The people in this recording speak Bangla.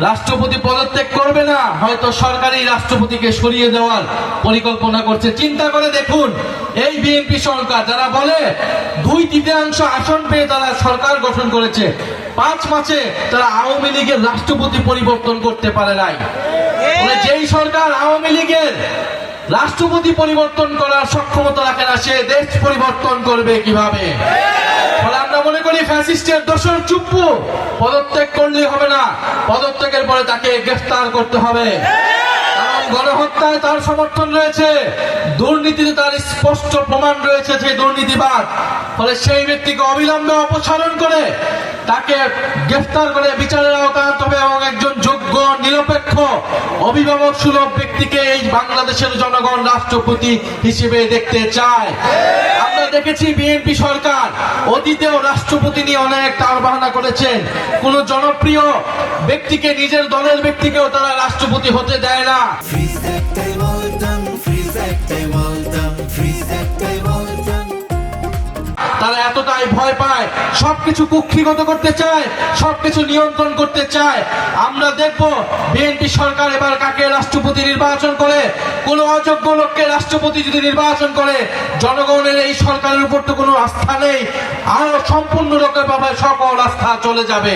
রাষ্ট্রপতি পদত্যাগ করবে না, হয়তো সরকারি রাষ্ট্রপতিকে সরিয়ে দেওয়ার পরিকল্পনা করছে। চিন্তা করে দেখুন, এই বিএনপি সরকার যারা বলে 2/3 আসন পেয়ে তারা সরকার গঠন করেছে, 5 মাসে তারা আওয়ামী লীগের রাষ্ট্রপতি পরিবর্তন করতে পারে নাই। যেই সরকার আওয়ামী লীগের রাষ্ট্রপতি পরিবর্তন করার সক্ষমতা রাখে না, সে দেশ পরিবর্তন করবে কিভাবে? আমরা মনে করি ফ্যাসিস্টের দোষর চুপ্পু পদত্যাগ করলে হবে না, পদত্যাগের পরে তাকে গ্রেফতার করতে হবে। কারণ গণহত্যায় তার সমর্থন রয়েছে, দুর্নীতিতে তার স্পষ্ট প্রমাণ রয়েছে যে দুর্নীতিবাদ। ফলে সেই ব্যক্তিকে অবিলম্বে অপসারণ করে তাকে গ্রেফতার করে বিচারের আওতায় আনতে হবে এবং একজন যোগ্য নিরপেক্ষ অভিভাবক সুলভ ব্যক্তিকে এই বাংলাদেশের জনগণ রাষ্ট্রপতি হিসেবে দেখতে চায়। আমরা দেখেছি বিএনপি সরকার অতীতেও রাষ্ট্রপতি নিয়ে অনেক টালবাহানা করেছেন। কোন জনপ্রিয় ব্যক্তিকে, নিজের দলের ব্যক্তিকেও তারা রাষ্ট্রপতি হতে দেয় না। তারা এতটাই ভয় পায়, সবকিছু কুক্ষিগত করতে চায়, সবকিছু নিয়ন্ত্রণ করতে চায়। আমরা দেখব বিএনপি সরকার এবার কাকে রাষ্ট্রপতি নির্বাচন করে। কোন অযোগ্য লোককে রাষ্ট্রপতি যদি নির্বাচন করে, জনগণের এই সরকারের উপর তো কোনো আস্থা নেই, আরো সম্পূর্ণ লোকের ব্যাপারে সকল আস্থা চলে যাবে।